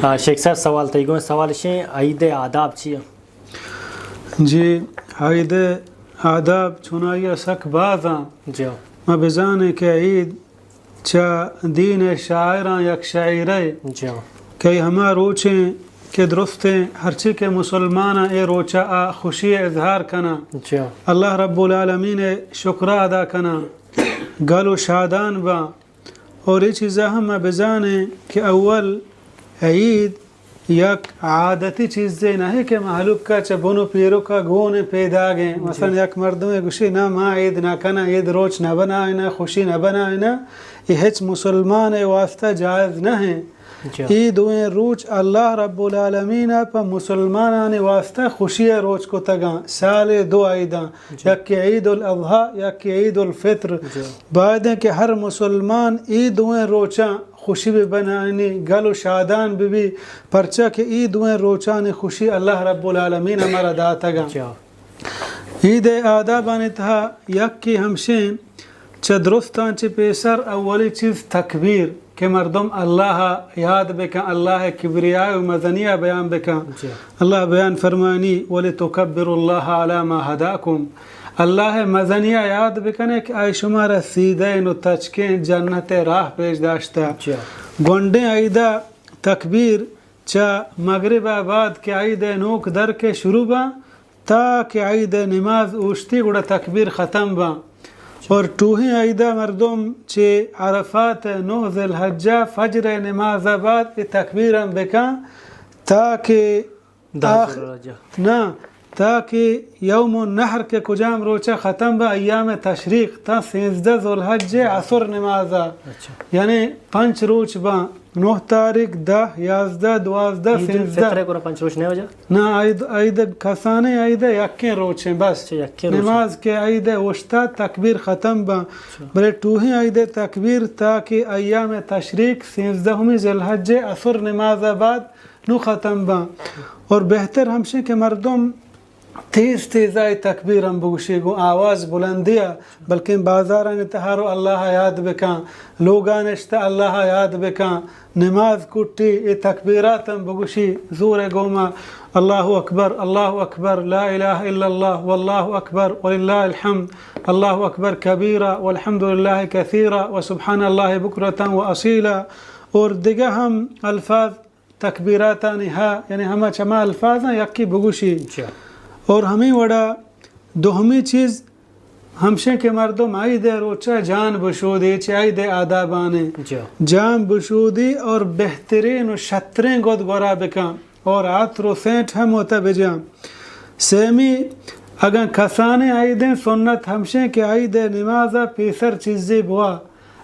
شیخ صاحب سوال تیگو سوال شیں عید آداب چیه؟ جی عید آداب چونائی سک بازاں جی ما بزانے کہ عید چا دین شاعراں یک شاعرے جی کہ ہما روچیں کہ درستیں ہرچی کے مسلمانہ اے روچا خوشی اظہار کنا جی اللہ رب العالمین شکر ادا کنا گل و شادان با اور یہ چیزا ہم بزانے کہ اول عید یک عادتی چیزیں نہیں کہ محلوک کا چبونو پیرو کا گون پیدا گئے مثلا یک مردم گوشی نہ ما عید نہ کنا عید روچ نہ بنائنا خوشی نہ بنائنا یہ ہچ مسلمان واسطہ جائز نہ ہے عید ہوئے روچ اللہ رب العالمین پا مسلمانان واسطہ خوشی روچ کو تگاں سال دو عیداں یک کہ عید الاضحیٰ یک کہ عید الفطر بعد ہے کہ ہر مسلمان عید ہوئے روچاں خوشی بھی بنائنی گل و شادان بھی پرچہ کہ عید ہوئے روچان خوشی اللہ رب العالمین ہمارا داتا گا عید آدابان تھا یک کی ہمشین چا درستان چی پیسر اولی چیز تکبیر کہ مردم اللہ یاد بکن اللہ کبریاء و مزنیہ بیان بکن اللہ بیان فرمانی وَلِتُكَبِّرُ اللَّهَ عَلَى مَا هَدَاكُمْ اللہ مزنیہ یاد بکنے کہ آئی شما رسیدین و تچکین جنت راہ پیش داشتا گونڈیں عیدہ تکبیر چا مغرب آباد کے عید نوک در کے شروع با تا کہ عید نماز اوشتی گوڑا تکبیر ختم با اور ٹوہیں عیدہ مردم چے عرفات 9 ذی الحجہ فجر نماز آباد تکبیرم بکن تاکہ تاکہ یوم النحر کے کجام روچہ ختم با ایام تشریق تا 13 ذی الحجہ عصر نمازہ یعنی 5 روچ با 9 تاریخ 10 11 12 13 فطرے کو 5 روچ نہیں ہو جا نا عید کسانے عید یکیں روچ ہیں بس نماز کے عید وشتا تکبیر ختم با بلے ٹوہیں عید تکبیر تاکہ ایام تشریق 13 ذی الحجہ عصر نماز بعد نو ختم با اور بہتر ہمشہ کہ مردم تیز آئی تکبیر ہم بگوشی گو آواز بلندیا بلکہ بازاران اتحارو اللہ یاد بکان لوگان اشتا اللہ یاد بکان نماز کٹی ای تکبیرات ہم بگوشی زور گوما اللہ اکبر لا الہ الا اللہ واللہ اکبر وللہ الحمد اللہ اکبر کبیرہ والحمدللہ کثیرہ وسبحان اللہ بکرتا و اصیلا اور دیگہ ہم الفاظ تکبیراتانی ہاں یعنی ہمیں چما الفاظ ہیں یکی بگوشی اور ہمیں وڑا دوہمی چیز ہمشہ کے مردم عید روچہ جان بشودی عید آدابانے جان بشودی اور بہترین و شترین گود گورا بکن اور عطر و سینٹ ہم ہوتا بجان سیمی اگر کسانے عیدیں سنت ہمشہ کے عید نمازہ پیسر چیزی بوا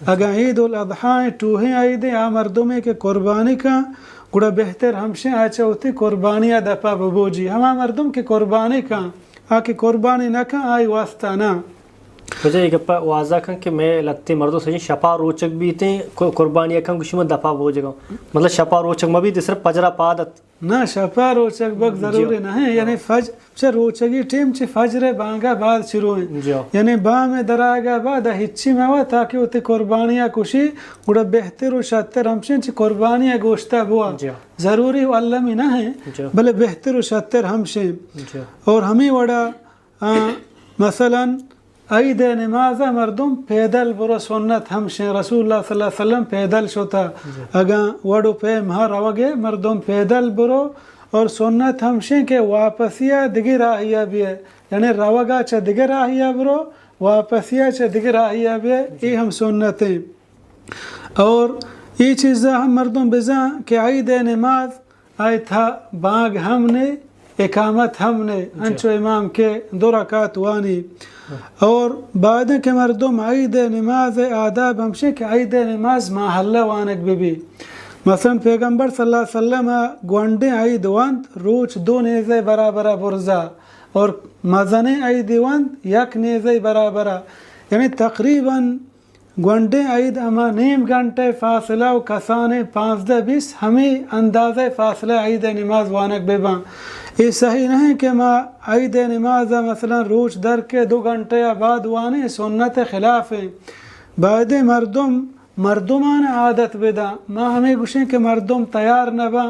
اگر عید الاضحیٰ ٹوہیں عیدیں مردمیں کے قربانی کا گوڑا بہتر ہمشہ آچا ہوتی قربانیاں دپا ببو جی ہما مردم کے قربانی کا آکے قربانی نہ کھا آئی واسطہ نا مجھے ایک پا واضح کھا کہ میں لگتے مردوں سے شپا روچک بھی تھے قربانیاں کھا کچھ میں دپا بو جگہ مطلب شپا روچک میں بھی تھی صرف پجرہ پادت نا شپا روچک بک ضروری نہیں یعنی فجر روچگی ٹیم چی فجر بانگا بعد شروع ہیں یعنی با میں دراغا بعد ہچی میں ہوا تاکہ ہوتی قربانیاں کشی گوڑا بہتر و شتر ہمشن چی قربانیاں گوشتا بوا ضروری و اللہ میں نہ ہیں بلے بہتر و شتر ہمشن اور ہمیں وڑا مثلا عید نماز مردم پیدل برو سنت ہمشن رسول اللہ صلی اللہ علیہ وسلم پیدل شتا اگا وڑو پہ مہر روگے مردم پیدل برو اور سنت ہمشن کے واپسیہ دگی راہیہ بھی ہے یعنی روگا چا دگی راہیہ برو واپسیہ چا دگی راہیہ بھی ہے یہ ہم سنتیں اور یہ چیزیں ہم مردم بزاں کہ عید نماز آئی تھا بانگ ہم نے اقامت ہم نے انچو امام کے 2 رکعت وانی اور بعد کے مردم عید نماز آداب ہمشہ کہ عید نماز محلہ وانک بھی مثلا پیغمبر صلی اللہ علیہ وسلم گوانڈے عید وانت روچ 2 نیزے برابرہ برزا اور مزن عید وانت 1 نیزے برابرہ یعنی تقریباً گوانڈے عید اما نیم گھنٹے فاصلہ و کسانے 15-20 ہمیں اندازہ فاصلہ عید نماز وانک بیباں یہ صحیح نہیں کہ ما عید نماز مثلا روچ در کے 2 گھنٹے بعد وانے سنت خلاف ہیں بعد مردم مردمان عادت بدا ما ہمیں گوشیں کہ مردم تیار نبا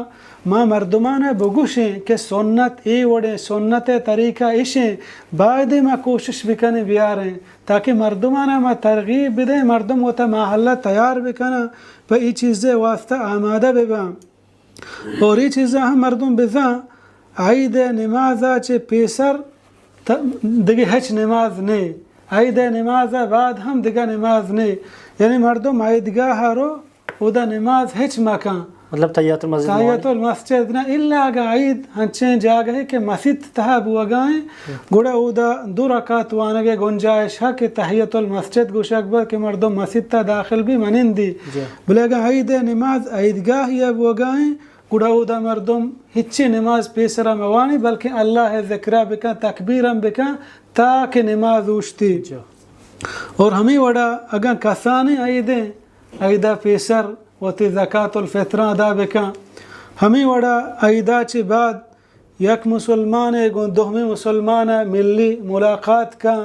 ما مردمان بگوشیں کہ سنت ای وڑے سنت طریقہ اشیں باید ما کوشش بکنے بیاریں تاکہ مردمان ما ترغیب بدیں مردم ہوتا محلہ تیار بکنا پہ ای چیزیں واسطہ آمادہ ببا اور ای چیزیں ہم مردم بزا عید نمازا چے پیسر دیگه هیچ نماز نه عید نماز بعد هم دیگه نماز نه یعنی مردم عیدگاه رو و دا نماز هیچ مکان مطلب تحیات المسجد تحیات المسجد نه الا اگه عید ہنچیں جاگہ ہے کہ مسجد تہا بوگائیں گوڑا او دا 2 رکعت وانگے گنجائش ہے کہ تحیات المسجد گوش اکبر کہ مردم مسجد تا داخل بھی منن دی بلے اگه عید نماز عیدگاه یا بوگائیں گوڑا او دا مردم ہچی نماز پیسرا موانی بلکہ اللہ ذکرہ بکا تکبیرم بکا تاکہ نماز اوشتی اور ہمیں وڑا اگا کسانی عیدہ پیسر وتی زکاة الفطر ادا بکا ہمیں وڑا عیدہ چی بعد یک مسلمان دوہمی مسلمان ملی ملاقات کا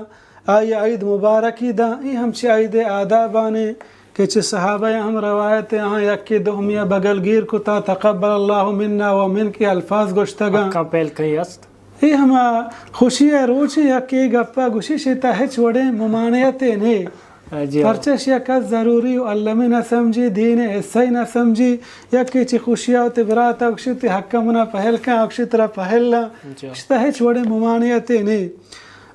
آئی عید مبارکی دا ای ہم چی عید آدابانے کہ چھ صحابہ ہم روایت ہاں یکی دوہمیہ بگل گیر کو تا تقبل اللہ منا و من کی الفاظ گوشتگا کا پہل کئی است ای ہم خوشی روچ یکی گپا گوشی شیطا ہچ وڑے ممانعتے نہیں پرچش یکت ضروری و علمی نہ سمجھی دین حصہ نہ سمجھی یکی چی خوشی ہوتی براتا اکشتی حقا منا پہل کا اکشی ترہ پہل لا شتا ہچ وڑے ممانعتے نہیں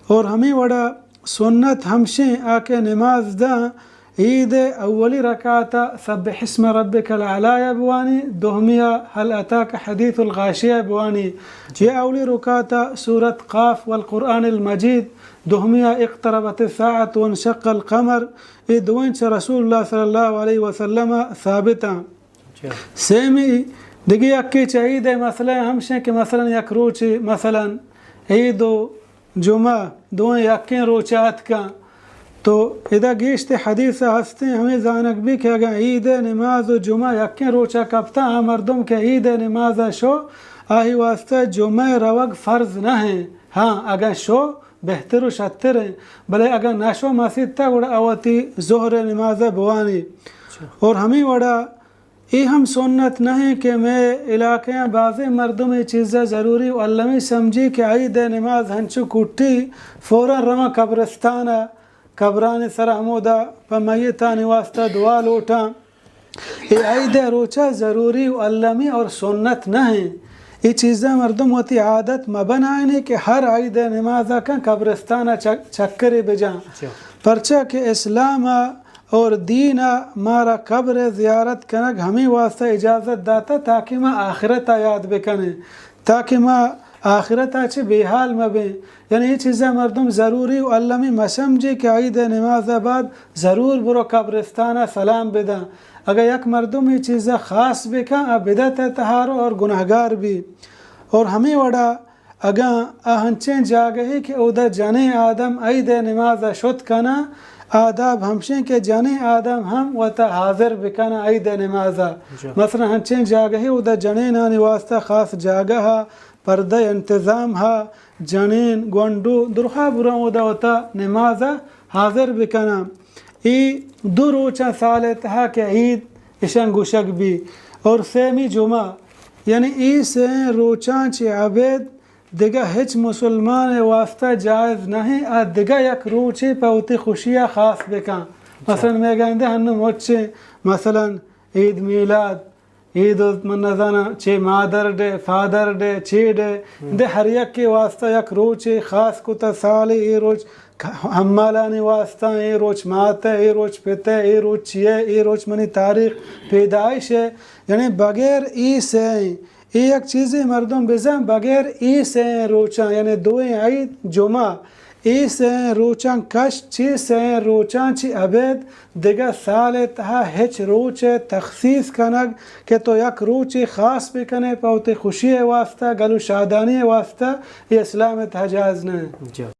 اور ہمیں وڑا سنت ہمشیں آکے نماز دا عید اولی رکعتا سبح اسم ربک العلی بوانی دوہمیہ هل اتاک حدیث الغاشیہ بوانی یہ اولی رکعتا سورت قاف والقرآن المجید دوہمیہ اقتربت الساعت وانشق القمر یہ دوین سے رسول اللہ صلی اللہ علیہ وسلم ثابتا سیمی دیگی اکی چاہید مثلا ہمشیں کہ مثلا یک روچی مثلا عید و جمعہ دوین یکین روچات کا تو ادا گیشت حدیث ہستے ہمیں زانک بھی کہ اگر عید نماز و جمعہ یکین روچہ کپتا ہاں مردم کہ عید نماز شو آہی واسطہ جمعہ روگ فرض نہ ہیں ہاں اگر شو بہتر و شتر ہیں بلے اگر نہ شو مسجد تا وڑا آواتی ظہر نماز بوانی اور ہمیں وڑا ای ہم سنت نہیں کہ میں علاقے بعض مردم یہ چیزیں ضروری و علمی سمجھی کہ عید نماز ہنچو کٹی فوراً رما قبرستانہ قبران سر حمودہ پا میتانی واسطہ دعا لوٹا یہ عید روچہ ضروری و علمی اور سنت نہیں یہ چیزیں مردم ہوتی عادت مبنائنے کہ ہر عید نمازہ کا قبرستانہ چکری بجان پرچہ کہ اسلام اور دین مارا قبر زیارت کنگ ہمیں واسطہ اجازت داتا تاکہ ما آخرت یاد بکنے تاکہ ما آخرت آچے بے حال مبیں یعنی یہ چیزیں مردم ضروری و علمی مسمجھے کہ عید نماز بعد ضرور برو قبرستانہ سلام بدا اگر یک مردم یہ چیزیں خاص بکا بدعت تہارو اور گناہگار بھی اور ہمیں وڑا اگر ہنچیں جاگہی کہ او دا جنے آدم عید نماز شد کنا آداب ہمشیں کہ جنے آدم ہم وطا حاضر بکنا عید نمازہ مثلا ہنچیں جاگہی او دا جنے نانی واسطہ خاص جاگہا پردہ انتظام ہا جنین گونڈو درخوا برا دا ہوتا نماز حاضر بکنا ای 2 روچہ سالت ہا کہ عید اشن گوشک بھی اور سیمی جمعہ یعنی ای سے روچان چی عبید دیگا ہچ مسلمان واسطہ جائز نہیں دیگا یک روچی پاوتی خوشیہ خاص بکن مثلا میں گندے ہنو موچے مثلا عید میلاد عید من نزانا چے مادر ڈے فادر ڈے چے ڈے دے ہر یک کے واسطہ یک روچے خاص کتا سالی ای روچ ہمالانی واسطہ ای روچ ماتا ای روچ پتے ای روچ چیئے ای روچ منی تاریخ پیدائش ہے یعنی بغیر ای سے ای ایک چیزیں مردم بزن بغیر ای سے روچاں یعنی دوئیں عید جمعہ ای سے روچاں کش چی سے روچاں چی عبید دیگا سال تہا ہچ روچے تخصیص کنگ کہ تو یک روچی خاص بکنے پاوتی خوشی واسطہ گلو شادانی واسطہ یہ اسلام تہا جائز نہیں